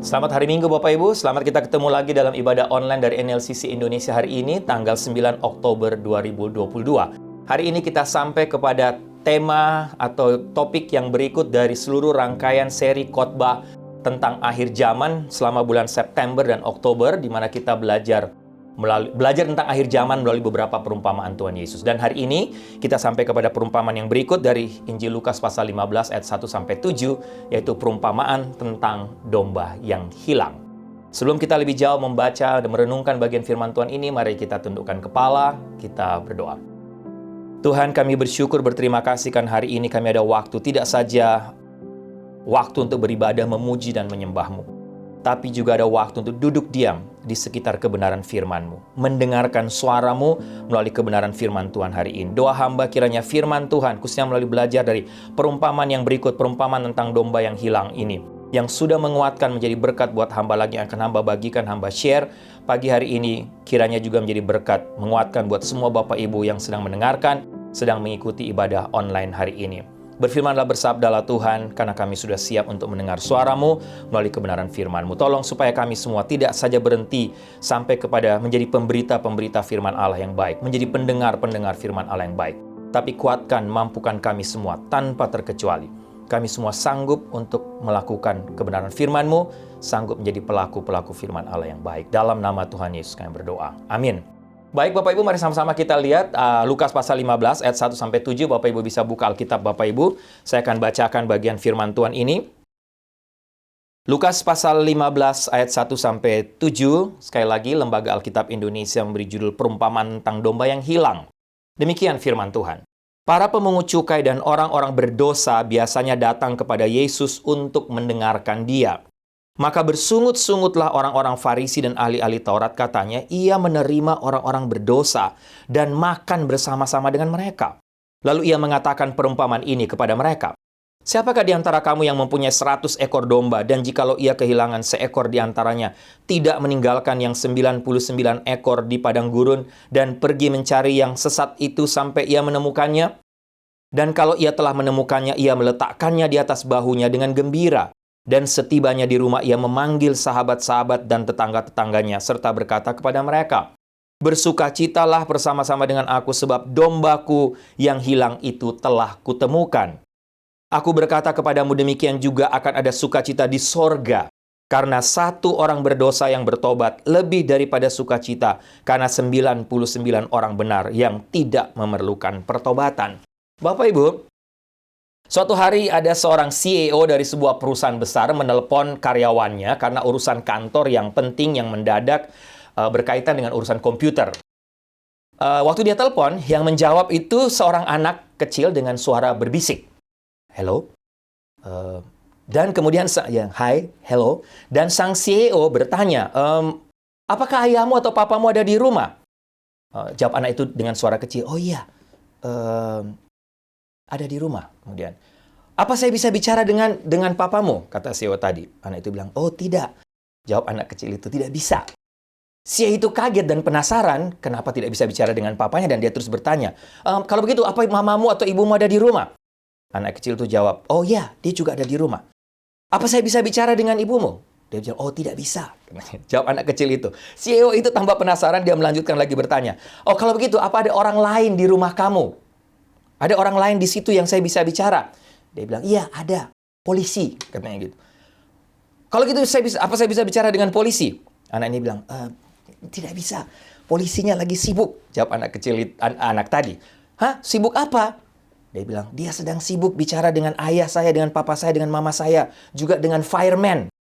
Selamat hari Minggu Bapak Ibu, selamat kita ketemu lagi dalam ibadah online dari NLCC Indonesia hari ini, tanggal 9 Oktober 2022. Hari ini kita sampai kepada tema atau topik yang berikut dari seluruh rangkaian seri khotbah tentang akhir zaman selama bulan September dan Oktober, di mana kita belajar tentang akhir zaman melalui beberapa perumpamaan Tuhan Yesus. Dan hari ini kita sampai kepada perumpamaan yang berikut dari Injil Lukas pasal 15 ayat 1-7, yaitu perumpamaan tentang domba yang hilang. Sebelum kita lebih jauh membaca dan merenungkan bagian firman Tuhan ini, mari kita tundukkan kepala, kita berdoa. Tuhan, kami bersyukur, berterima kasih kan hari ini kami ada waktu, tidak saja waktu untuk beribadah, memuji dan menyembah-Mu, tapi juga ada waktu untuk duduk diam di sekitar kebenaran firman-Mu, mendengarkan suara-Mu melalui kebenaran firman Tuhan hari ini. Doa hamba kiranya firman Tuhan, khususnya melalui belajar dari perumpamaan yang berikut, perumpamaan tentang domba yang hilang ini, yang sudah menguatkan menjadi berkat buat hamba lagi yang akan hamba bagikan, hamba share pagi hari ini, kiranya juga menjadi berkat, menguatkan buat semua Bapak Ibu yang sedang mendengarkan, sedang mengikuti ibadah online hari ini. Berfirmanlah, bersabdalah Tuhan, karena kami sudah siap untuk mendengar suara-Mu melalui kebenaran firman-Mu. Tolong supaya kami semua tidak saja berhenti sampai kepada menjadi pemberita-pemberita firman Allah yang baik, menjadi pendengar-pendengar firman Allah yang baik, tapi kuatkan, mampukan kami semua tanpa terkecuali. Kami semua sanggup untuk melakukan kebenaran firman-Mu, sanggup menjadi pelaku-pelaku firman Allah yang baik. Dalam nama Tuhan Yesus kami berdoa. Amin. Baik Bapak Ibu, mari sama-sama kita lihat Lukas pasal 15 ayat 1-7. Bapak Ibu bisa buka Alkitab Bapak Ibu. Saya akan bacakan bagian firman Tuhan ini. Lukas pasal 15 ayat 1-7. Sekali lagi, Lembaga Alkitab Indonesia memberi judul perumpamaan tentang domba yang hilang. Demikian firman Tuhan. Para pemungut cukai dan orang-orang berdosa biasanya datang kepada Yesus untuk mendengarkan Dia. Maka bersungut-sungutlah orang-orang Farisi dan ahli-ahli Taurat, katanya, ia menerima orang-orang berdosa dan makan bersama-sama dengan mereka. Lalu ia mengatakan perumpamaan ini kepada mereka. Siapakah di antara kamu yang mempunyai 100 ekor domba, dan jikalau ia kehilangan seekor di antaranya, tidak meninggalkan yang 99 ekor di padang gurun, dan pergi mencari yang sesat itu sampai ia menemukannya? Dan kalau ia telah menemukannya, ia meletakkannya di atas bahunya dengan gembira. Dan setibanya di rumah, ia memanggil sahabat-sahabat dan tetangga-tetangganya, serta berkata kepada mereka, bersukacitalah bersama-sama dengan aku, sebab dombaku yang hilang itu telah kutemukan. Aku berkata kepadamu, demikian juga akan ada sukacita di sorga, karena satu orang berdosa yang bertobat, lebih daripada sukacita, karena 99 orang benar yang tidak memerlukan pertobatan. Bapak Ibu, suatu hari ada seorang CEO dari sebuah perusahaan besar menelepon karyawannya karena urusan kantor yang penting yang mendadak berkaitan dengan urusan komputer. Waktu dia telepon, yang menjawab itu seorang anak kecil dengan suara berbisik. Hello? Dan kemudian, hi, hello. Dan sang CEO bertanya, apakah ayahmu atau papamu ada di rumah? Jawab anak itu dengan suara kecil, oh iya, ada di rumah. Kemudian, apa saya bisa bicara dengan papamu? Kata CEO tadi. Anak itu bilang, oh tidak. Jawab anak kecil itu, tidak bisa. CEO itu kaget dan penasaran, kenapa tidak bisa bicara dengan papanya, dan dia terus bertanya, kalau begitu, apa mamamu atau ibumu ada di rumah? Anak kecil itu jawab, oh ya, dia juga ada di rumah. Apa saya bisa bicara dengan ibumu? Dia bilang, oh tidak bisa. Jawab anak kecil itu. CEO itu tambah penasaran, dia melanjutkan lagi bertanya, oh kalau begitu, apa ada orang lain di rumah kamu? Ada orang lain di situ yang saya bisa bicara? Dia bilang, iya ada, polisi, katanya gitu. Kalau gitu, apa saya bisa bicara dengan polisi? Anak ini bilang, tidak bisa, polisinya lagi sibuk. Jawab anak kecil, anak tadi. Hah, sibuk apa? Dia bilang, dia sedang sibuk bicara dengan ayah saya, dengan papa saya, dengan mama saya, juga dengan fireman.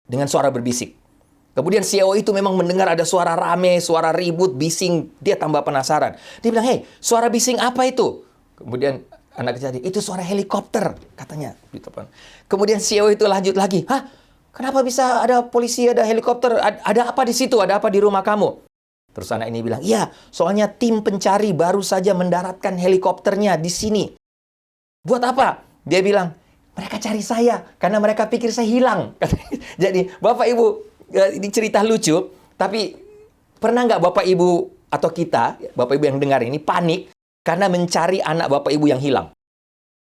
Dengan suara berbisik. Kemudian CEO itu memang mendengar ada suara rame, suara ribut, bising. Dia tambah penasaran. Dia bilang, hei, suara bising apa itu? Kemudian anak kecil, itu suara helikopter, katanya. Kemudian CEO itu lanjut lagi, hah? Kenapa bisa ada polisi, ada helikopter? Ada apa di situ? Ada apa di rumah kamu? Terus anak ini bilang, iya, soalnya tim pencari baru saja mendaratkan helikopternya di sini. Buat apa? Dia bilang, mereka cari saya, karena mereka pikir saya hilang. Jadi, Bapak Ibu, ini cerita lucu, tapi pernah nggak Bapak Ibu atau kita, Bapak Ibu yang dengar ini, panik karena mencari anak Bapak Ibu yang hilang?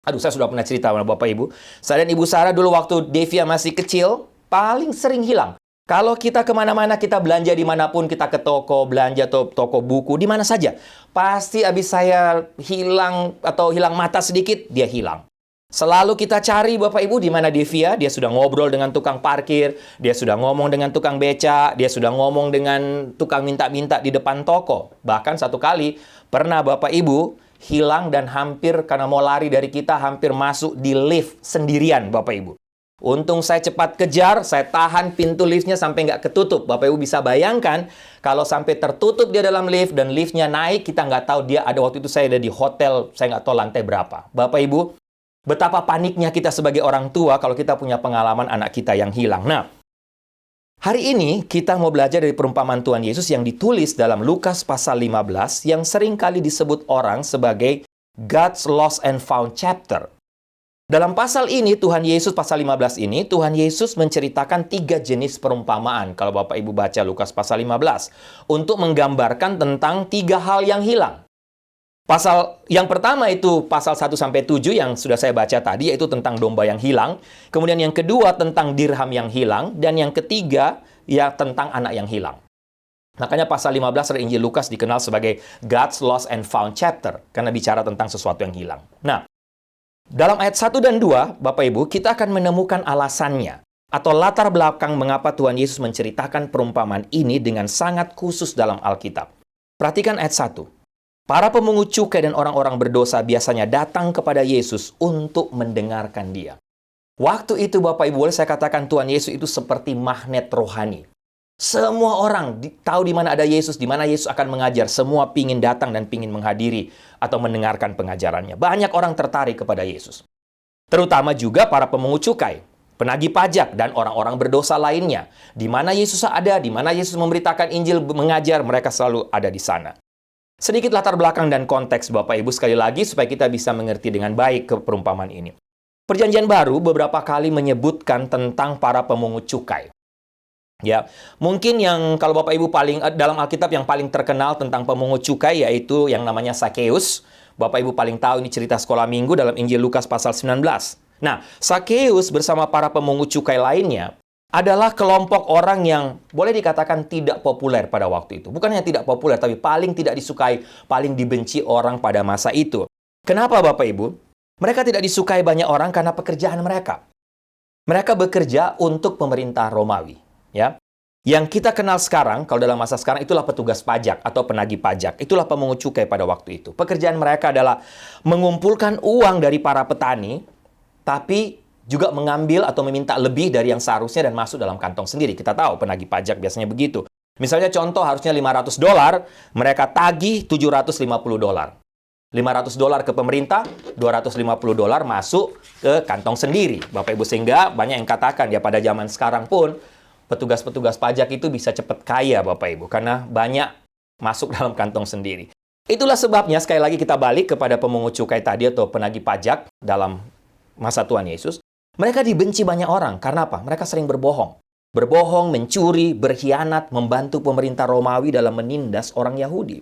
Aduh, saya sudah pernah cerita sama Bapak Ibu. Saya dan Ibu Sarah dulu waktu Devia masih kecil, paling sering hilang. Kalau kita kemana-mana, kita belanja dimanapun, kita ke toko, belanja toko buku, di mana saja. Pasti habis saya hilang atau hilang mata sedikit, dia hilang. Selalu kita cari Bapak Ibu di mana Devia, dia sudah ngobrol dengan tukang parkir, dia sudah ngomong dengan tukang beca, dia sudah ngomong dengan tukang minta-minta di depan toko. Bahkan satu kali, pernah Bapak Ibu hilang dan hampir karena mau lari dari kita, hampir masuk di lift sendirian Bapak Ibu. Untung saya cepat kejar, saya tahan pintu liftnya sampai nggak ketutup. Bapak Ibu bisa bayangkan, kalau sampai tertutup dia dalam lift dan liftnya naik, kita nggak tahu dia ada waktu itu saya ada di hotel, saya nggak tahu lantai berapa. Bapak Ibu, betapa paniknya kita sebagai orang tua kalau kita punya pengalaman anak kita yang hilang. Nah, hari ini kita mau belajar dari perumpamaan Tuhan Yesus yang ditulis dalam Lukas pasal 15 yang sering kali disebut orang sebagai God's Lost and Found chapter. Dalam pasal ini, Tuhan Yesus, pasal 15 ini, Tuhan Yesus menceritakan 3 jenis perumpamaan. Kalau Bapak Ibu baca Lukas pasal 15, untuk menggambarkan tentang 3 hal yang hilang. Pasal yang pertama itu pasal 1-7 yang sudah saya baca tadi, yaitu tentang domba yang hilang. Kemudian yang kedua tentang dirham yang hilang. Dan yang ketiga, ya tentang anak yang hilang. Makanya pasal 15 dari Injil Lukas dikenal sebagai God's Lost and Found chapter. Karena bicara tentang sesuatu yang hilang. Nah, dalam ayat 1 dan 2, Bapak Ibu, kita akan menemukan alasannya atau latar belakang mengapa Tuhan Yesus menceritakan perumpamaan ini dengan sangat khusus dalam Alkitab. Perhatikan ayat 1. Para pemungut cukai dan orang-orang berdosa biasanya datang kepada Yesus untuk mendengarkan dia. Waktu itu Bapak Ibu, boleh saya katakan Tuhan Yesus itu seperti magnet rohani. Semua orang tahu di mana ada Yesus, di mana Yesus akan mengajar. Semua pingin datang dan pingin menghadiri atau mendengarkan pengajarannya. Banyak orang tertarik kepada Yesus. Terutama juga para pemungut cukai, penagih pajak, dan orang-orang berdosa lainnya. Di mana Yesus ada, di mana Yesus memberitakan Injil, mengajar, mereka selalu ada di sana. Sedikit latar belakang dan konteks Bapak Ibu sekali lagi supaya kita bisa mengerti dengan baik ke perumpamaan ini. Perjanjian Baru beberapa kali menyebutkan tentang para pemungut cukai. Ya, mungkin yang kalau Bapak Ibu paling dalam Alkitab yang paling terkenal tentang pemungut cukai yaitu yang namanya Sakeus. Bapak Ibu paling tahu ini cerita sekolah minggu dalam Injil Lukas pasal 19. Nah, Sakeus bersama para pemungut cukai lainnya adalah kelompok orang yang boleh dikatakan tidak populer pada waktu itu. Bukan hanya tidak populer, tapi paling tidak disukai, paling dibenci orang pada masa itu. Kenapa Bapak Ibu? Mereka tidak disukai banyak orang karena pekerjaan mereka. Mereka bekerja untuk pemerintah Romawi. Ya, yang kita kenal sekarang, kalau dalam masa sekarang, itulah petugas pajak atau penagih pajak. Itulah pemungut cukai pada waktu itu. Pekerjaan mereka adalah mengumpulkan uang dari para petani, tapi juga mengambil atau meminta lebih dari yang seharusnya dan masuk dalam kantong sendiri. Kita tahu penagih pajak biasanya begitu. Misalnya contoh harusnya $500, mereka tagih $750. $500 ke pemerintah, $250 masuk ke kantong sendiri. Bapak Ibu, sehingga banyak yang katakan ya pada zaman sekarang pun petugas-petugas pajak itu bisa cepat kaya Bapak Ibu karena banyak masuk dalam kantong sendiri. Itulah sebabnya sekali lagi kita balik kepada pemungut cukai tadi atau penagih pajak dalam masa Tuhan Yesus. Mereka dibenci banyak orang. Karena apa? Mereka sering berbohong. Berbohong, mencuri, berkhianat, membantu pemerintah Romawi dalam menindas orang Yahudi.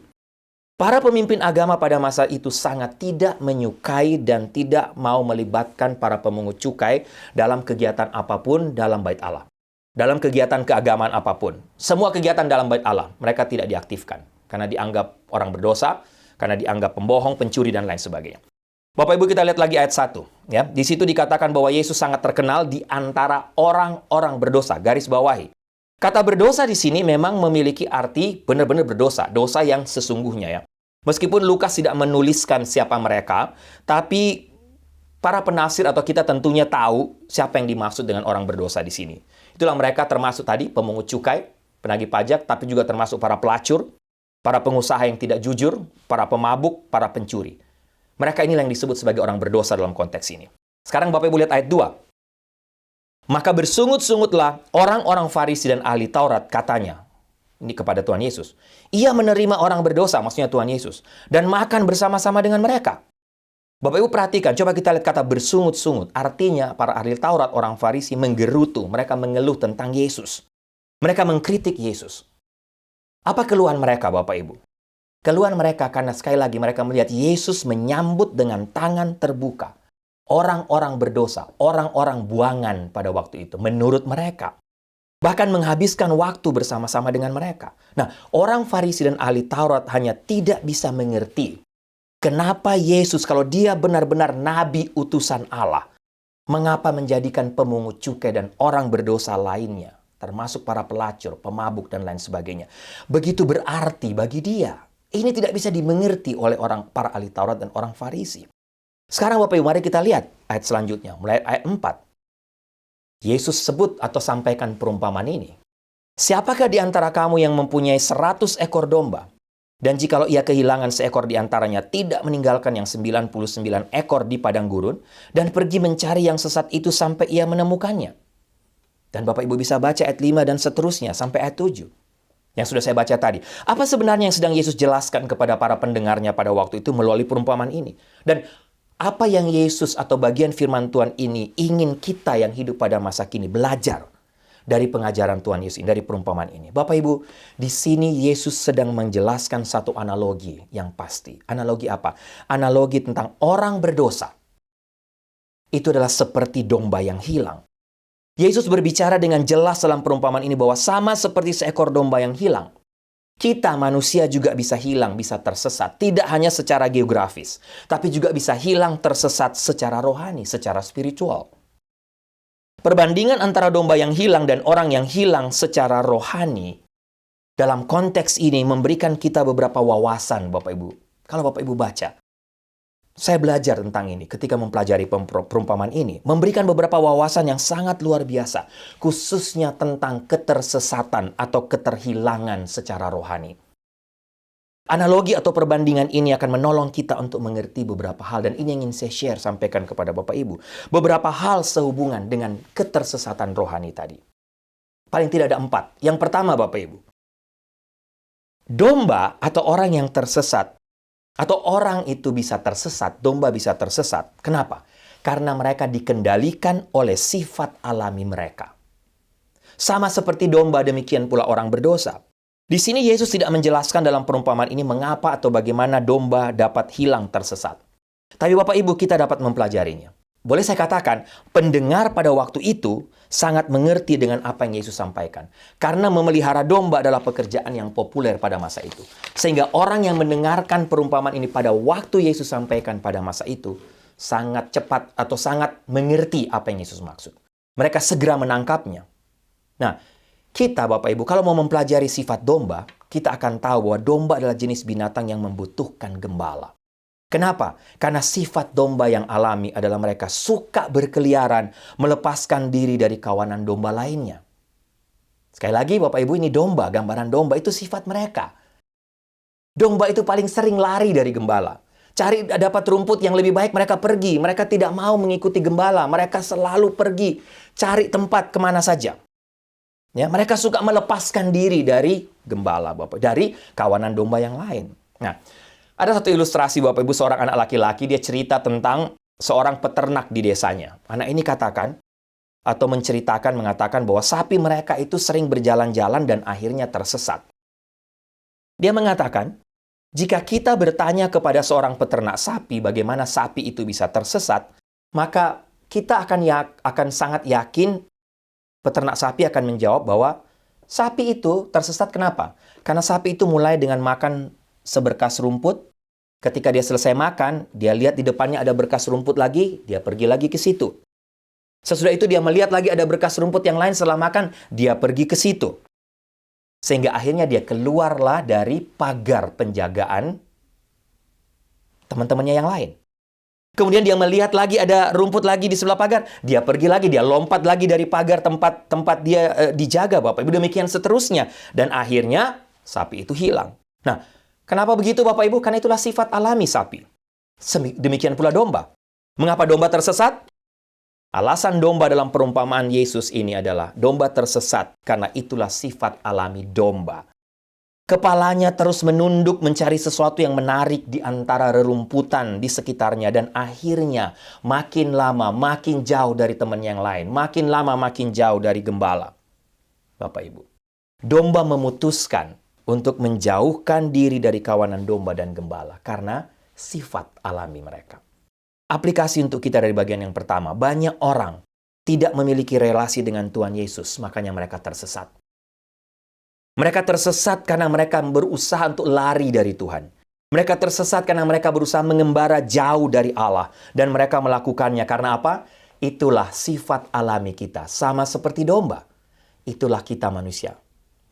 Para pemimpin agama pada masa itu sangat tidak menyukai dan tidak mau melibatkan para pemungut cukai dalam kegiatan apapun dalam bait Allah. Dalam kegiatan keagamaan apapun. Semua kegiatan dalam bait Allah, mereka tidak diaktifkan. Karena dianggap orang berdosa, karena dianggap pembohong, pencuri, dan lain sebagainya. Bapak Ibu, kita lihat lagi ayat 1. Ya. Di situ dikatakan bahwa Yesus sangat terkenal di antara orang-orang berdosa. Garis bawahi. Kata berdosa di sini memang memiliki arti benar-benar berdosa. Dosa yang sesungguhnya ya. Meskipun Lukas tidak menuliskan siapa mereka, tapi para penafsir atau kita tentunya tahu siapa yang dimaksud dengan orang berdosa di sini. Itulah mereka termasuk tadi pemungut cukai, penagih pajak, tapi juga termasuk para pelacur, para pengusaha yang tidak jujur, para pemabuk, para pencuri. Mereka inilah yang disebut sebagai orang berdosa dalam konteks ini. Sekarang Bapak Ibu lihat ayat 2. Maka bersungut-sungutlah orang-orang Farisi dan ahli Taurat katanya. Ini kepada Tuhan Yesus. Ia menerima orang berdosa, maksudnya Tuhan Yesus, dan makan bersama-sama dengan mereka. Bapak Ibu perhatikan, coba kita lihat kata bersungut-sungut. Artinya para ahli Taurat, orang Farisi menggerutu. Mereka mengeluh tentang Yesus. Mereka mengkritik Yesus. Apa keluhan mereka Bapak Ibu? Keluhan mereka karena sekali lagi mereka melihat Yesus menyambut dengan tangan terbuka. orang-orang berdosa, orang-orang buangan pada waktu itu, menurut mereka. Bahkan menghabiskan waktu bersama-sama dengan mereka. Nah, orang Farisi dan ahli Taurat hanya tidak bisa mengerti kenapa Yesus, kalau dia benar-benar nabi utusan Allah, mengapa menjadikan pemungut cukai dan orang berdosa lainnya, termasuk para pelacur, pemabuk, dan lain sebagainya, begitu berarti bagi dia. Ini tidak bisa dimengerti oleh para ahli Taurat dan orang Farisi. Sekarang Bapak Ibu, mari kita lihat ayat selanjutnya, mulai ayat 4. Yesus sebut atau sampaikan perumpamaan ini. Siapakah di antara kamu yang mempunyai 100 ekor domba? Dan jikalau ia kehilangan seekor di antaranya, tidak meninggalkan yang 99 ekor di padang gurun, dan pergi mencari yang sesat itu sampai ia menemukannya. Dan Bapak Ibu bisa baca ayat 5 dan seterusnya sampai ayat 7. Yang sudah saya baca tadi. Apa sebenarnya yang sedang Yesus jelaskan kepada para pendengarnya pada waktu itu melalui perumpamaan ini? Dan apa yang Yesus atau bagian firman Tuhan ini ingin kita yang hidup pada masa kini belajar dari pengajaran Tuhan Yesus, dari perumpamaan ini? Bapak Ibu, di sini Yesus sedang menjelaskan satu analogi yang pasti. Analogi apa? Analogi tentang orang berdosa. Itu adalah seperti domba yang hilang. Yesus berbicara dengan jelas dalam perumpamaan ini bahwa sama seperti seekor domba yang hilang, kita manusia juga bisa hilang, bisa tersesat. Tidak hanya secara geografis, tapi juga bisa hilang tersesat secara rohani, secara spiritual. Perbandingan antara domba yang hilang dan orang yang hilang secara rohani, dalam konteks ini memberikan kita beberapa wawasan, Bapak Ibu. Kalau Bapak Ibu baca, saya belajar tentang ini ketika mempelajari perumpamaan ini. Memberikan beberapa wawasan yang sangat luar biasa. Khususnya tentang ketersesatan atau keterhilangan secara rohani. Analogi atau perbandingan ini akan menolong kita untuk mengerti beberapa hal. Dan ini yang ingin saya share, sampaikan kepada Bapak Ibu. Beberapa hal sehubungan dengan ketersesatan rohani tadi. Paling tidak ada 4. Yang pertama Bapak Ibu. Domba atau orang yang tersesat, atau orang itu bisa tersesat, domba bisa tersesat. Kenapa? Karena mereka dikendalikan oleh sifat alami mereka. Sama seperti domba, demikian pula orang berdosa. Di sini Yesus tidak menjelaskan dalam perumpamaan ini mengapa atau bagaimana domba dapat hilang tersesat. Tapi Bapak Ibu, kita dapat mempelajarinya. Boleh saya katakan, pendengar pada waktu itu sangat mengerti dengan apa yang Yesus sampaikan. Karena memelihara domba adalah pekerjaan yang populer pada masa itu. Sehingga orang yang mendengarkan perumpamaan ini pada waktu Yesus sampaikan pada masa itu, sangat cepat atau sangat mengerti apa yang Yesus maksud. Mereka segera menangkapnya. Nah, kita Bapak Ibu, kalau mau mempelajari sifat domba, kita akan tahu bahwa domba adalah jenis binatang yang membutuhkan gembala. Kenapa? Karena sifat domba yang alami adalah mereka suka berkeliaran, melepaskan diri dari kawanan domba lainnya. Sekali lagi Bapak Ibu, ini domba, gambaran domba itu sifat mereka. Domba itu paling sering lari dari gembala. Cari dapat rumput yang lebih baik, mereka pergi. Mereka tidak mau mengikuti gembala. Mereka selalu pergi, cari tempat kemana saja. Ya, mereka suka melepaskan diri dari gembala, Bapak, dari kawanan domba yang lain. Nah, ada satu ilustrasi Bapak Ibu, seorang anak laki-laki, dia cerita tentang seorang peternak di desanya. Anak ini katakan, atau menceritakan, mengatakan bahwa sapi mereka itu sering berjalan-jalan dan akhirnya tersesat. Dia mengatakan, jika kita bertanya kepada seorang peternak sapi bagaimana sapi itu bisa tersesat, maka kita akan sangat yakin peternak sapi akan menjawab bahwa sapi itu tersesat kenapa? Karena sapi itu mulai dengan makan seberkas rumput. Ketika dia selesai makan, dia lihat di depannya ada berkas rumput lagi, dia pergi lagi ke situ. Sesudah itu dia melihat lagi ada berkas rumput yang lain setelah makan, dia pergi ke situ. Sehingga akhirnya dia keluarlah dari pagar penjagaan teman-temannya yang lain. Kemudian dia melihat lagi ada rumput lagi di sebelah pagar, dia pergi lagi, dia lompat lagi dari pagar tempat dia dijaga, Bapak Ibu, demikian seterusnya. Dan akhirnya sapi itu hilang. Nah, kenapa begitu Bapak Ibu? Karena itulah sifat alami sapi. Demikian pula domba. Mengapa domba tersesat? Alasan domba dalam perumpamaan Yesus ini adalah domba tersesat karena itulah sifat alami domba. Kepalanya terus menunduk mencari sesuatu yang menarik di antara rerumputan di sekitarnya dan akhirnya makin lama makin jauh dari teman yang lain, makin lama makin jauh dari gembala. Bapak Ibu, domba memutuskan untuk menjauhkan diri dari kawanan domba dan gembala karena sifat alami mereka. Aplikasi untuk kita dari bagian yang pertama, banyak orang tidak memiliki relasi dengan Tuhan Yesus, makanya mereka tersesat. Mereka tersesat karena mereka berusaha untuk lari dari Tuhan. Mereka tersesat karena mereka berusaha mengembara jauh dari Allah. Dan mereka melakukannya karena apa? Itulah sifat alami kita, sama seperti domba. Itulah kita manusia.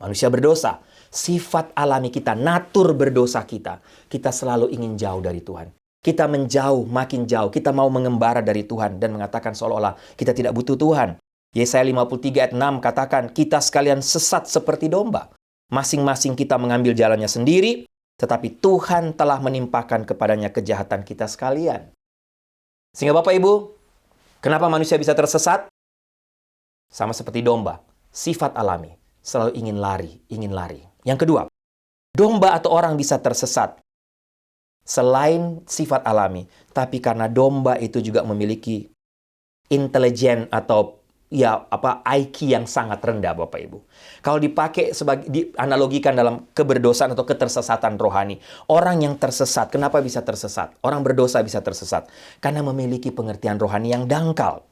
Manusia berdosa. Sifat alami kita, natur berdosa kita. Kita selalu ingin jauh dari Tuhan. Kita menjauh, makin jauh. Kita mau mengembara dari Tuhan dan mengatakan seolah-olah kita tidak butuh Tuhan. Yesaya 53 ayat 6 katakan, kita sekalian sesat seperti domba. Masing-masing kita mengambil jalannya sendiri, tetapi Tuhan telah menimpakan kepadanya kejahatan kita sekalian. Sehingga Bapak Ibu, kenapa manusia bisa tersesat? Sama seperti domba, sifat alami, selalu ingin lari, ingin lari. Yang kedua, domba atau orang bisa tersesat selain sifat alami, tapi karena domba itu juga memiliki intelijen atau IQ yang sangat rendah, Bapak Ibu. Kalau dipakai dianalogikan dalam keberdosaan atau ketersesatan rohani, orang yang tersesat, kenapa bisa tersesat? Orang berdosa bisa tersesat karena memiliki pengertian rohani yang dangkal.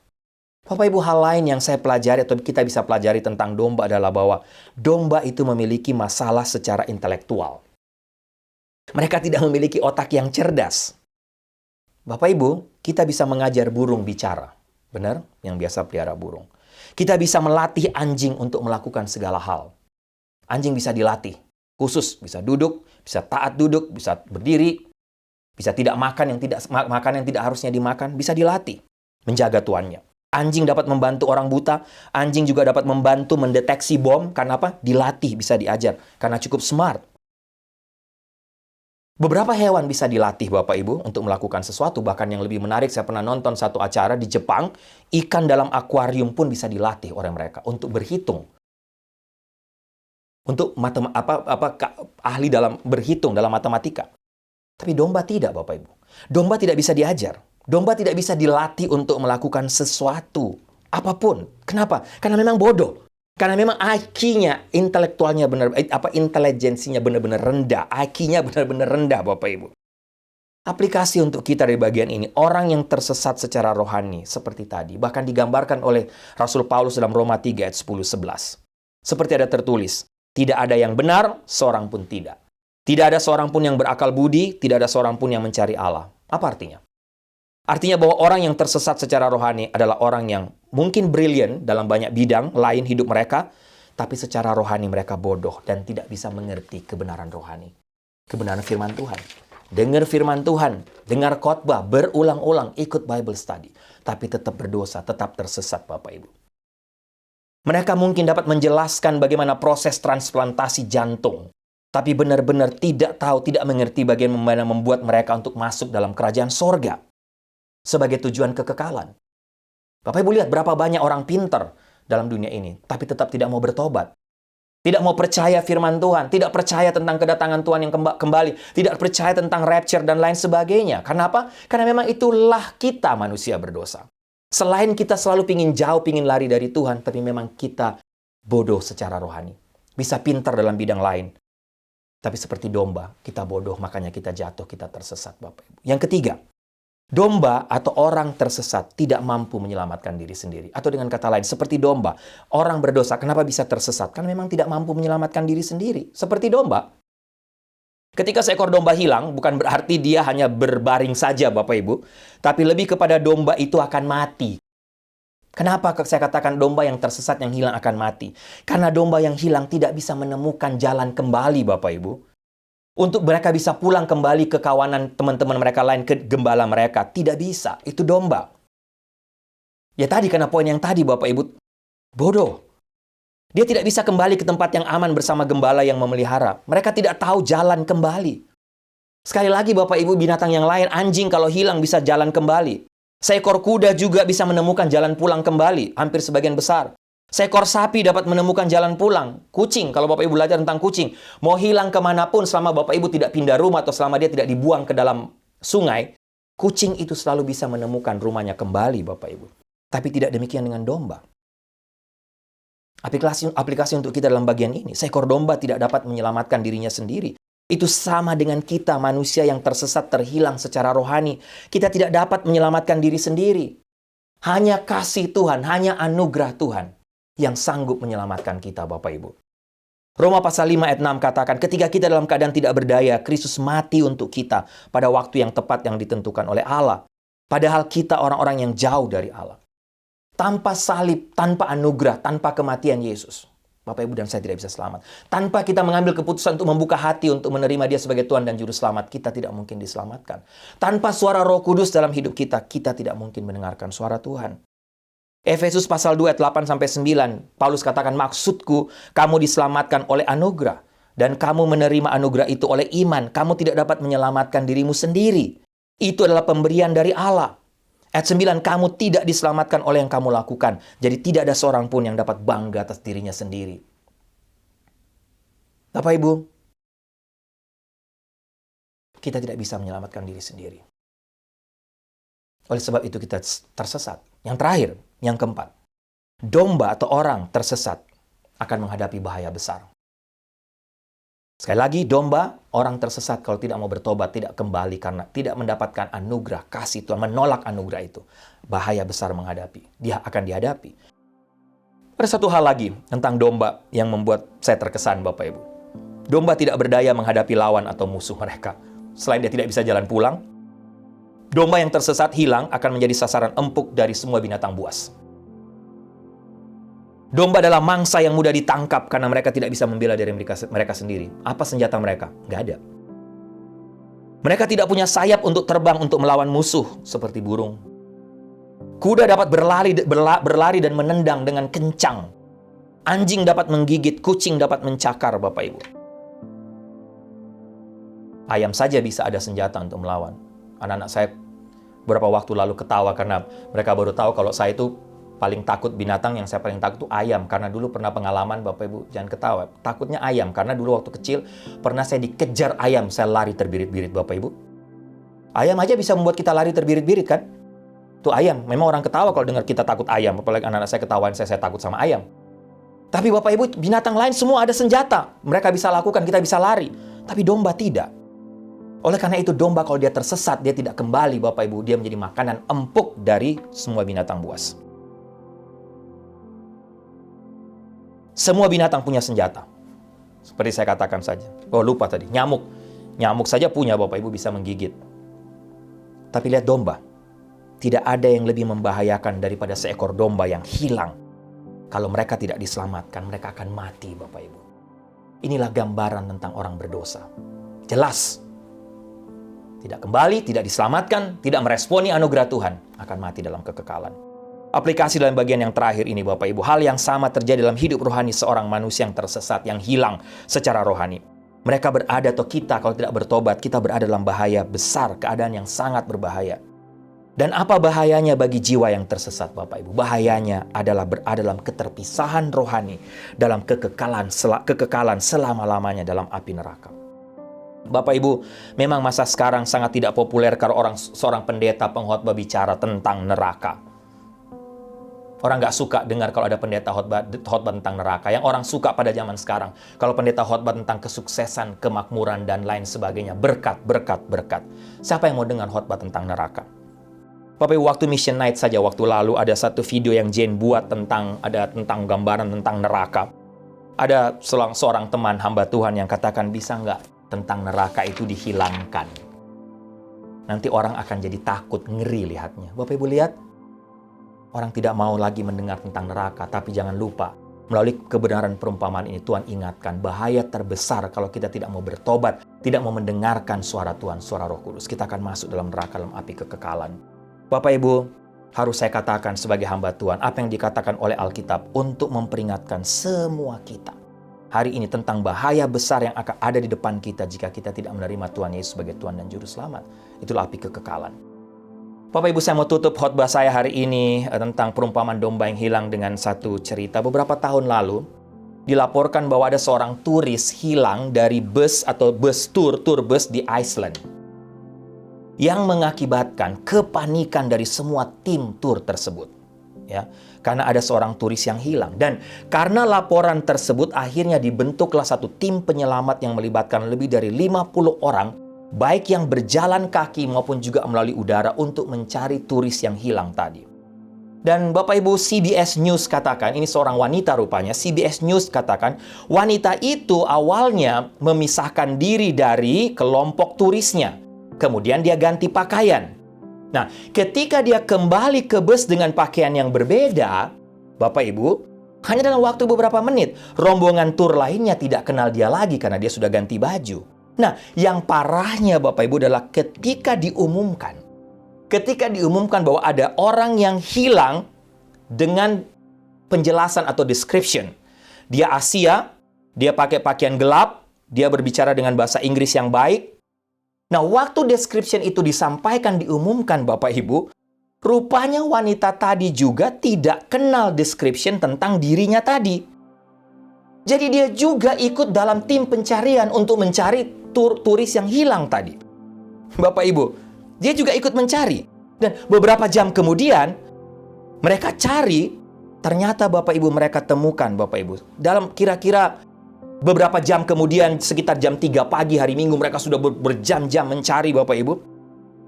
Bapak Ibu, hal lain yang saya pelajari atau kita bisa pelajari tentang domba adalah bahwa domba itu memiliki masalah secara intelektual. Mereka tidak memiliki otak yang cerdas. Bapak Ibu, kita bisa mengajar burung bicara. Benar? Yang biasa pelihara burung. Kita bisa melatih anjing untuk melakukan segala hal. Anjing bisa dilatih. Khusus, bisa duduk, bisa taat duduk, bisa berdiri, bisa tidak makan yang tidak harusnya dimakan, bisa dilatih. Menjaga tuannya. Anjing dapat membantu orang buta. Anjing juga dapat membantu mendeteksi bom. Karena apa? Dilatih, bisa diajar. Karena cukup smart. Beberapa hewan bisa dilatih Bapak Ibu untuk melakukan sesuatu. Bahkan yang lebih menarik, saya pernah nonton satu acara di Jepang. Ikan dalam akuarium pun bisa dilatih oleh mereka untuk berhitung. Untuk ahli dalam berhitung dalam matematika. Tapi domba tidak Bapak Ibu. Domba tidak bisa diajar. Domba tidak bisa dilatih untuk melakukan sesuatu. Apapun. Kenapa? Karena memang bodoh. Karena memang IQ-nya, intelijensinya benar-benar rendah. IQ-nya benar-benar rendah, Bapak Ibu. Aplikasi untuk kita dari bagian ini, orang yang tersesat secara rohani, seperti tadi, bahkan digambarkan oleh Rasul Paulus dalam Roma 3 ayat 10-11. Seperti ada tertulis, tidak ada yang benar, seorang pun tidak. Tidak ada seorang pun yang berakal budi, tidak ada seorang pun yang mencari Allah. Apa artinya? Artinya bahwa orang yang tersesat secara rohani adalah orang yang mungkin brilian dalam banyak bidang lain hidup mereka, tapi secara rohani mereka bodoh dan tidak bisa mengerti kebenaran rohani. Kebenaran firman Tuhan. Dengar firman Tuhan, dengar khotbah, berulang-ulang, ikut Bible study. Tapi tetap berdosa, tetap tersesat Bapak Ibu. Mereka mungkin dapat menjelaskan bagaimana proses transplantasi jantung. Tapi benar-benar tidak tahu, tidak mengerti bagaimana membuat mereka untuk masuk dalam kerajaan sorga. Sebagai tujuan kekekalan. Bapak Ibu lihat berapa banyak orang pintar dalam dunia ini, tapi tetap tidak mau bertobat. Tidak mau percaya firman Tuhan, tidak percaya tentang kedatangan Tuhan yang kembali, tidak percaya tentang rapture dan lain sebagainya. Karena apa? Karena memang itulah kita manusia berdosa. Selain kita selalu pingin jauh, pingin lari dari Tuhan, tapi memang kita bodoh secara rohani. Bisa pintar dalam bidang lain. Tapi seperti domba, kita bodoh, makanya kita jatuh, kita tersesat Bapak Ibu. Yang ketiga, domba atau orang tersesat tidak mampu menyelamatkan diri sendiri. Atau dengan kata lain, seperti domba, orang berdosa, kenapa bisa tersesat? Karena memang tidak mampu menyelamatkan diri sendiri. Seperti domba. Ketika seekor domba hilang, bukan berarti dia hanya berbaring saja, Bapak Ibu. Tapi lebih kepada domba itu akan mati. Kenapa saya katakan domba yang tersesat, yang hilang akan mati? Karena domba yang hilang tidak bisa menemukan jalan kembali, Bapak Ibu. Untuk mereka bisa pulang kembali ke kawanan teman-teman mereka lain, ke gembala mereka. Tidak bisa. Itu domba. Ya tadi, karena poin yang tadi Bapak Ibu, bodoh. Dia tidak bisa kembali ke tempat yang aman bersama gembala yang memelihara. Mereka tidak tahu jalan kembali. Sekali lagi Bapak Ibu, binatang yang lain, anjing kalau hilang bisa jalan kembali. Seekor kuda juga bisa menemukan jalan pulang kembali, hampir sebagian besar. Seekor sapi dapat menemukan jalan pulang. Kucing, kalau Bapak Ibu belajar tentang kucing, mau hilang kemanapun selama Bapak Ibu tidak pindah rumah atau selama dia tidak dibuang ke dalam sungai, kucing itu selalu bisa menemukan rumahnya kembali, Bapak Ibu. Tapi tidak demikian dengan domba. Aplikasi untuk kita dalam bagian ini, seekor domba tidak dapat menyelamatkan dirinya sendiri. Itu sama dengan kita, manusia yang tersesat, terhilang secara rohani. Kita tidak dapat menyelamatkan diri sendiri. Hanya kasih Tuhan, hanya anugerah Tuhan yang sanggup menyelamatkan kita, Bapak Ibu. Roma pasal 5 ayat 6 katakan, ketika kita dalam keadaan tidak berdaya, Kristus mati untuk kita pada waktu yang tepat yang ditentukan oleh Allah. Padahal kita orang-orang yang jauh dari Allah. Tanpa salib, tanpa anugerah, tanpa kematian Yesus, Bapak Ibu dan saya tidak bisa selamat. Tanpa kita mengambil keputusan untuk membuka hati untuk menerima Dia sebagai Tuhan dan Juru Selamat, kita tidak mungkin diselamatkan. Tanpa suara Roh Kudus dalam hidup kita, kita tidak mungkin mendengarkan suara Tuhan. Efesus pasal 2 ayat 8-9, Paulus katakan, maksudku kamu diselamatkan oleh anugerah, dan kamu menerima anugerah itu oleh iman. Kamu tidak dapat menyelamatkan dirimu sendiri. Itu adalah pemberian dari Allah. Ayat 9, kamu tidak diselamatkan oleh yang kamu lakukan. Jadi tidak ada seorang pun yang dapat bangga atas dirinya sendiri. Bapak Ibu, kita tidak bisa menyelamatkan diri sendiri. Oleh sebab itu kita tersesat. Yang terakhir, yang keempat, domba atau orang tersesat akan menghadapi bahaya besar. Sekali lagi, domba, orang tersesat kalau tidak mau bertobat, tidak kembali karena tidak mendapatkan anugerah, kasih Tuhan, menolak anugerah itu. Bahaya besar menghadapi. Dia akan dihadapi. Ada satu hal lagi tentang domba yang membuat saya terkesan, Bapak Ibu. Domba tidak berdaya menghadapi lawan atau musuh mereka. Selain dia tidak bisa jalan pulang, domba yang tersesat hilang akan menjadi sasaran empuk dari semua binatang buas. Domba adalah mangsa yang mudah ditangkap karena mereka tidak bisa membela diri mereka sendiri. Apa senjata mereka? Nggak ada. Mereka tidak punya sayap untuk terbang untuk melawan musuh seperti burung. Kuda dapat berlari dan menendang dengan kencang. Anjing dapat menggigit, kucing dapat mencakar, Bapak Ibu. Ayam saja bisa ada senjata untuk melawan. Anak-anak saya beberapa waktu lalu ketawa karena mereka baru tahu kalau saya itu paling takut, binatang yang saya paling takut itu ayam. Karena dulu pernah pengalaman, Bapak Ibu, jangan ketawa. Takutnya ayam, karena dulu waktu kecil pernah saya dikejar ayam, saya lari terbirit-birit, Bapak Ibu. Ayam aja bisa membuat kita lari terbirit-birit kan? Itu ayam. Memang orang ketawa kalau dengar kita takut ayam. Apalagi anak-anak saya ketawain saya takut sama ayam. Tapi Bapak Ibu, binatang lain semua ada senjata. Mereka bisa lakukan, kita bisa lari. Tapi domba tidak. Oleh karena itu domba kalau dia tersesat, dia tidak kembali, Bapak Ibu. Dia menjadi makanan empuk dari semua binatang buas. Semua binatang punya senjata. Seperti saya katakan saja. Oh, lupa tadi. Nyamuk. Nyamuk saja punya, Bapak Ibu, bisa menggigit. Tapi lihat domba. Tidak ada yang lebih membahayakan daripada seekor domba yang hilang. Kalau mereka tidak diselamatkan, mereka akan mati, Bapak Ibu. Inilah gambaran tentang orang berdosa. Jelas. Tidak kembali, tidak diselamatkan, tidak meresponi anugerah Tuhan, akan mati dalam kekekalan. Aplikasi dalam bagian yang terakhir ini, Bapak Ibu, hal yang sama terjadi dalam hidup rohani seorang manusia yang tersesat, yang hilang secara rohani. Mereka berada, atau kita kalau tidak bertobat, kita berada dalam bahaya besar, keadaan yang sangat berbahaya. Dan apa bahayanya bagi jiwa yang tersesat, Bapak Ibu? Bahayanya adalah berada dalam keterpisahan rohani, dalam kekekalan selama-lamanya dalam api neraka. Bapak Ibu, memang masa sekarang sangat tidak populer kalau seorang pendeta pengkhotbah bicara tentang neraka. Orang nggak suka dengar kalau ada pendeta khotbah tentang neraka. Yang orang suka pada zaman sekarang, kalau pendeta khotbah tentang kesuksesan, kemakmuran, dan lain sebagainya. Berkat, berkat, berkat. Siapa yang mau dengar khotbah tentang neraka? Bapak Ibu, waktu Mission Night saja waktu lalu ada satu video yang Jane buat tentang gambaran tentang neraka. Ada seorang teman hamba Tuhan yang katakan, bisa nggak tentang neraka itu dihilangkan? Nanti orang akan jadi takut, ngeri lihatnya. Bapak Ibu lihat, orang tidak mau lagi mendengar tentang neraka, tapi jangan lupa, melalui kebenaran perumpamaan ini Tuhan ingatkan bahaya terbesar kalau kita tidak mau bertobat, tidak mau mendengarkan suara Tuhan, suara Roh Kudus. Kita akan masuk dalam neraka, dalam api kekekalan. Bapak Ibu, harus saya katakan sebagai hamba Tuhan, apa yang dikatakan oleh Alkitab untuk memperingatkan semua kita hari ini tentang bahaya besar yang akan ada di depan kita jika kita tidak menerima Tuhan Yesus sebagai Tuhan dan Juru Selamat. Itulah api kekekalan. Bapak Ibu, saya mau tutup khotbah saya hari ini tentang perumpamaan domba yang hilang dengan satu cerita. Beberapa tahun lalu, dilaporkan bahwa ada seorang turis hilang dari bus atau tur bus di Iceland. Yang mengakibatkan kepanikan dari semua tim tur tersebut. ya, karena ada seorang turis yang hilang. Dan karena laporan tersebut akhirnya dibentuklah satu tim penyelamat yang melibatkan lebih dari 50 orang, baik yang berjalan kaki maupun juga melalui udara untuk mencari turis yang hilang tadi. Dan Bapak Ibu, CBS News katakan, ini seorang wanita rupanya, CBS News katakan, wanita itu awalnya memisahkan diri dari kelompok turisnya. Kemudian dia ganti pakaian. Nah, ketika dia kembali ke bus dengan pakaian yang berbeda, Bapak Ibu, hanya dalam waktu beberapa menit, rombongan tur lainnya tidak kenal dia lagi karena dia sudah ganti baju. Nah, yang parahnya Bapak Ibu adalah ketika diumumkan bahwa ada orang yang hilang dengan penjelasan atau description. Dia Asia, dia pakai pakaian gelap, dia berbicara dengan bahasa Inggris yang baik. Nah, waktu description itu disampaikan, diumumkan Bapak Ibu, rupanya wanita tadi juga tidak kenal description tentang dirinya tadi. Jadi dia juga ikut dalam tim pencarian untuk mencari turis yang hilang tadi. Bapak Ibu, dia juga ikut mencari. Dan beberapa jam kemudian, mereka cari, ternyata Bapak Ibu mereka temukan Bapak Ibu. Dalam kira-kira beberapa jam kemudian, sekitar jam 3 pagi hari Minggu, mereka sudah berjam-jam mencari Bapak Ibu.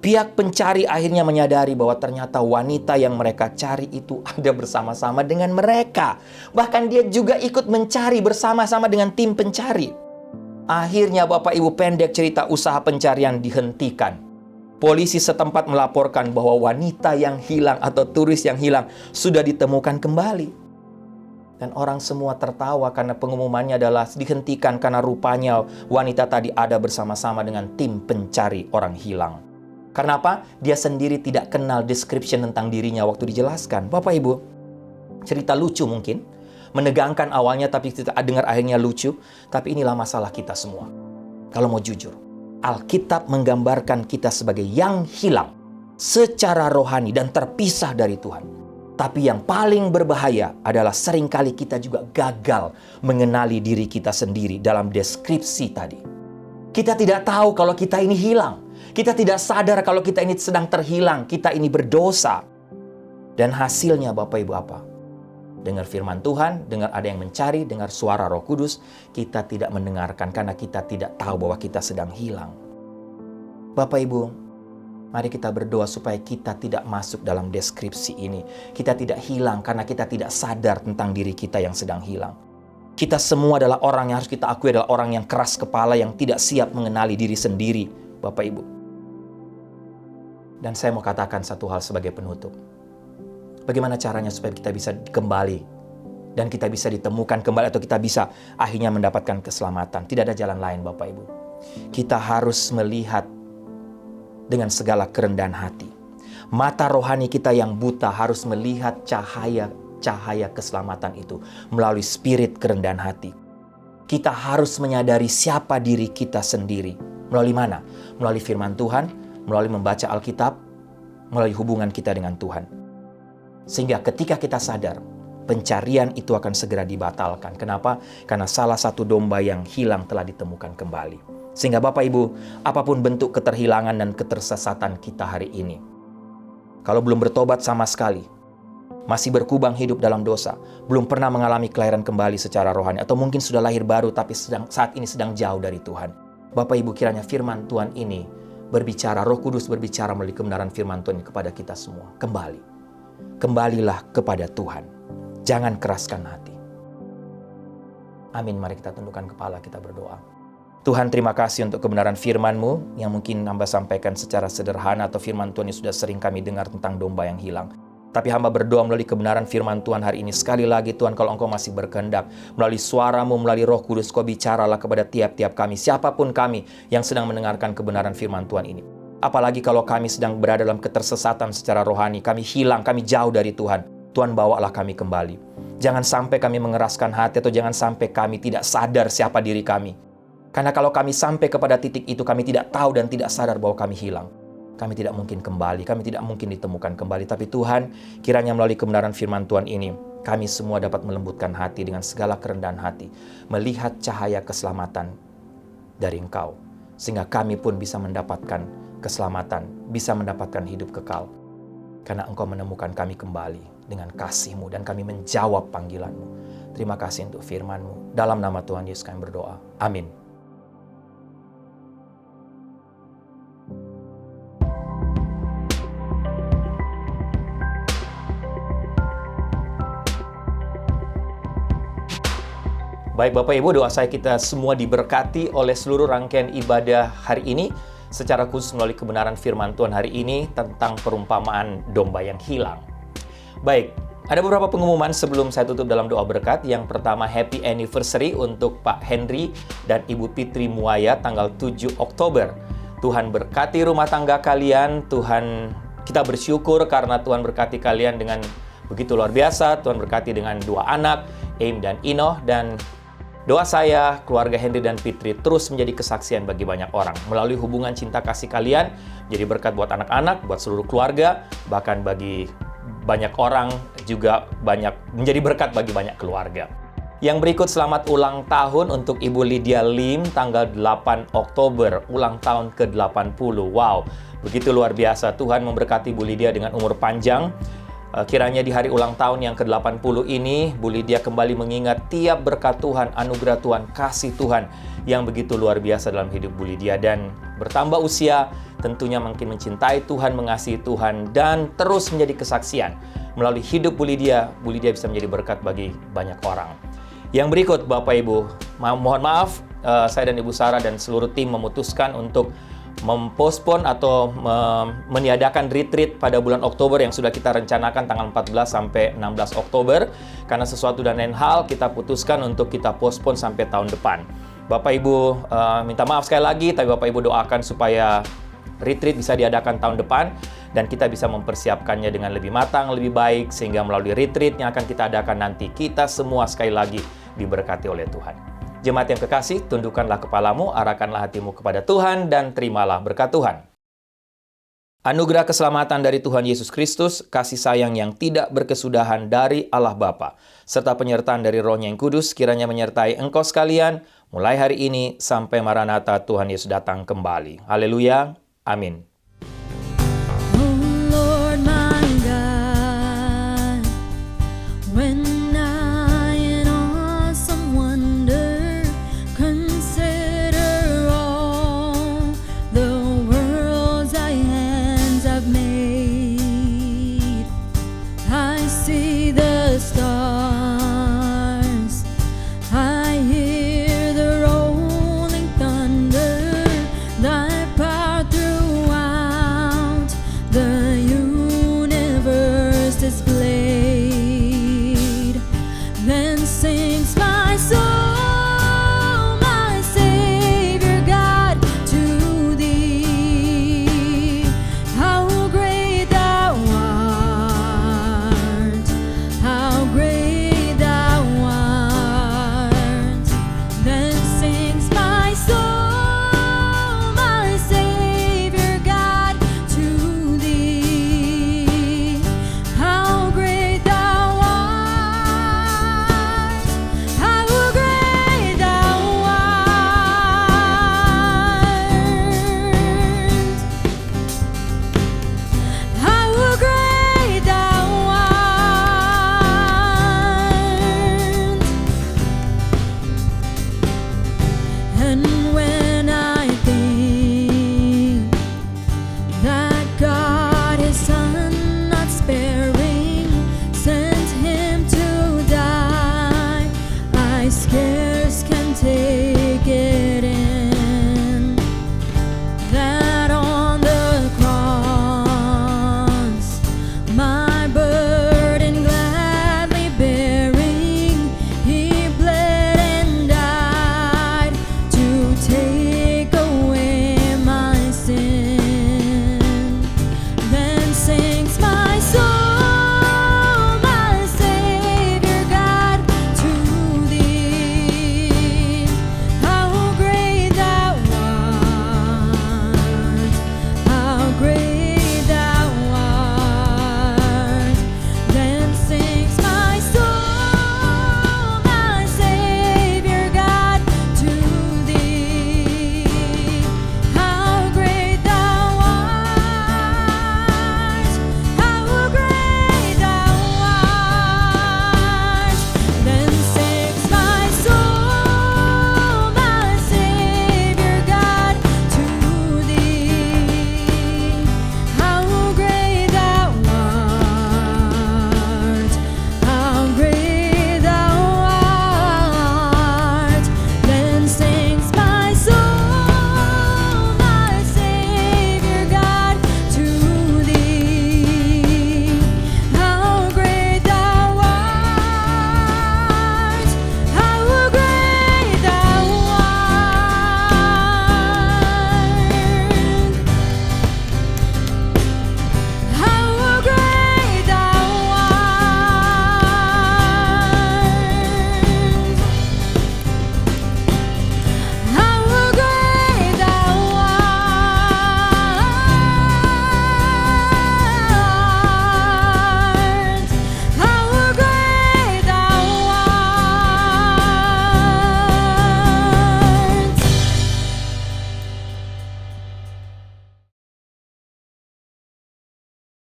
Pihak pencari akhirnya menyadari bahwa ternyata wanita yang mereka cari itu ada bersama-sama dengan mereka. Bahkan dia juga ikut mencari bersama-sama dengan tim pencari. Akhirnya Bapak Ibu, pendek cerita, usaha pencarian dihentikan. Polisi setempat melaporkan bahwa wanita yang hilang atau turis yang hilang sudah ditemukan kembali. Dan orang semua tertawa karena pengumumannya adalah dihentikan karena rupanya wanita tadi ada bersama-sama dengan tim pencari orang hilang. Karena apa? Dia sendiri tidak kenal description tentang dirinya waktu dijelaskan. Bapak Ibu, cerita lucu mungkin, menegangkan awalnya tapi kita dengar akhirnya lucu. Tapi inilah masalah kita semua. Kalau mau jujur, Alkitab menggambarkan kita sebagai yang hilang secara rohani dan terpisah dari Tuhan. Tapi yang paling berbahaya adalah seringkali kita juga gagal mengenali diri kita sendiri dalam deskripsi tadi. Kita tidak tahu kalau kita ini hilang. Kita tidak sadar kalau kita ini sedang terhilang. Kita ini berdosa. Dan hasilnya Bapak Ibu apa? Dengar firman Tuhan, dengar ada yang mencari, dengar suara Roh Kudus. Kita tidak mendengarkan karena kita tidak tahu bahwa kita sedang hilang. Bapak Ibu, mari kita berdoa supaya kita tidak masuk dalam deskripsi ini. Kita tidak hilang karena kita tidak sadar tentang diri kita yang sedang hilang. Kita semua adalah orang yang harus kita akui adalah orang yang keras kepala, yang tidak siap mengenali diri sendiri, Bapak Ibu. Dan saya mau katakan satu hal sebagai penutup. Bagaimana caranya supaya kita bisa kembali dan kita bisa ditemukan kembali atau kita bisa akhirnya mendapatkan keselamatan? Tidak ada jalan lain, Bapak Ibu. Kita harus melihat dengan segala kerendahan hati. Mata rohani kita yang buta harus melihat cahaya keselamatan itu melalui spirit kerendahan hati. Kita harus menyadari siapa diri kita sendiri. Melalui mana? Melalui firman Tuhan, melalui membaca Alkitab, melalui hubungan kita dengan Tuhan. Sehingga ketika kita sadar, pencarian itu akan segera dibatalkan. Kenapa? Karena salah satu domba yang hilang telah ditemukan kembali. Sehingga Bapak Ibu, apapun bentuk keterhilangan dan ketersesatan kita hari ini, kalau belum bertobat sama sekali, masih berkubang hidup dalam dosa, belum pernah mengalami kelahiran kembali secara rohani, atau mungkin sudah lahir baru tapi saat ini sedang jauh dari Tuhan. Bapak Ibu, kiranya firman Tuhan ini berbicara, Roh Kudus berbicara melalui kebenaran firman Tuhan kepada kita semua. Kembalilah kepada Tuhan. Jangan keraskan hati. Amin. Mari kita tundukkan kepala, kita berdoa. Tuhan, terima kasih untuk kebenaran firman-Mu yang mungkin hamba sampaikan secara sederhana atau firman Tuhan yang sudah sering kami dengar tentang domba yang hilang. Tapi hamba berdoa melalui kebenaran firman Tuhan hari ini. Sekali lagi Tuhan, kalau Engkau masih berkehendak, melalui suara-Mu, melalui Roh Kudus, Kau bicaralah kepada tiap-tiap kami, siapapun kami yang sedang mendengarkan kebenaran firman Tuhan ini. Apalagi kalau kami sedang berada dalam ketersesatan secara rohani, kami hilang, kami jauh dari Tuhan. Tuhan, bawalah kami kembali. Jangan sampai kami mengeraskan hati atau jangan sampai kami tidak sadar siapa diri kami. Karena kalau kami sampai kepada titik itu, kami tidak tahu dan tidak sadar bahwa kami hilang. Kami tidak mungkin kembali, kami tidak mungkin ditemukan kembali. Tapi Tuhan, kiranya melalui kebenaran firman Tuhan ini, kami semua dapat melembutkan hati dengan segala kerendahan hati, melihat cahaya keselamatan dari Engkau. Sehingga kami pun bisa mendapatkan keselamatan, bisa mendapatkan hidup kekal. Karena Engkau menemukan kami kembali. dengan kasih-Mu dan kami menjawab panggilan-Mu. Terima kasih untuk firman-Mu. Dalam nama Tuhan Yesus kami berdoa. Amin. Baik Bapak Ibu, doa saya kita semua diberkati oleh seluruh rangkaian ibadah hari ini, secara khusus melalui kebenaran firman Tuhan hari ini tentang perumpamaan domba yang hilang. Baik, ada beberapa pengumuman sebelum saya tutup dalam doa berkat. Yang pertama, happy anniversary untuk Pak Henry dan Ibu Fitri Muaya tanggal 7 Oktober. Tuhan berkati rumah tangga kalian, kita bersyukur karena Tuhan berkati kalian dengan begitu luar biasa. Tuhan berkati dengan 2 anak, Aim dan Inoh, dan doa saya, keluarga Henry dan Fitri terus menjadi kesaksian bagi banyak orang. Melalui hubungan cinta kasih kalian, jadi berkat buat anak-anak, buat seluruh keluarga, bahkan bagi banyak orang juga menjadi berkat bagi banyak keluarga. Yang berikut, selamat ulang tahun untuk Ibu Lydia Lim, tanggal 8 Oktober, ulang tahun ke-80. Wow, begitu luar biasa. Tuhan memberkati Bu Lydia dengan umur panjang. Kiranya di hari ulang tahun yang ke-80 ini, Bu Lydia kembali mengingat tiap berkat Tuhan, anugerah Tuhan, kasih Tuhan yang begitu luar biasa dalam hidup Bu Lydia. Dan bertambah usia, tentunya makin mencintai Tuhan, mengasihi Tuhan, dan terus menjadi kesaksian. Melalui hidup Bu Lydia bisa menjadi berkat bagi banyak orang. Yang berikut, Bapak Ibu, mohon maaf, saya dan Ibu Sarah dan seluruh tim memutuskan untuk mempospon atau meniadakan retreat pada bulan Oktober yang sudah kita rencanakan tanggal 14 sampai 16 Oktober. Karena sesuatu dan lain hal, kita putuskan untuk kita pospon sampai tahun depan. Bapak Ibu minta maaf sekali lagi, tapi Bapak Ibu doakan supaya retreat bisa diadakan tahun depan dan kita bisa mempersiapkannya dengan lebih matang, lebih baik, sehingga melalui retreat yang akan kita adakan nanti, kita semua sekali lagi diberkati oleh Tuhan. Jemaat yang kekasih, tundukkanlah kepalamu, arahkanlah hatimu kepada Tuhan, dan terimalah berkat Tuhan. Anugerah keselamatan dari Tuhan Yesus Kristus, kasih sayang yang tidak berkesudahan dari Allah Bapa, serta penyertaan dari Roh-Nya yang kudus, kiranya menyertai engkau sekalian, mulai hari ini sampai Maranatha Tuhan Yesus datang kembali. Haleluya. Amin.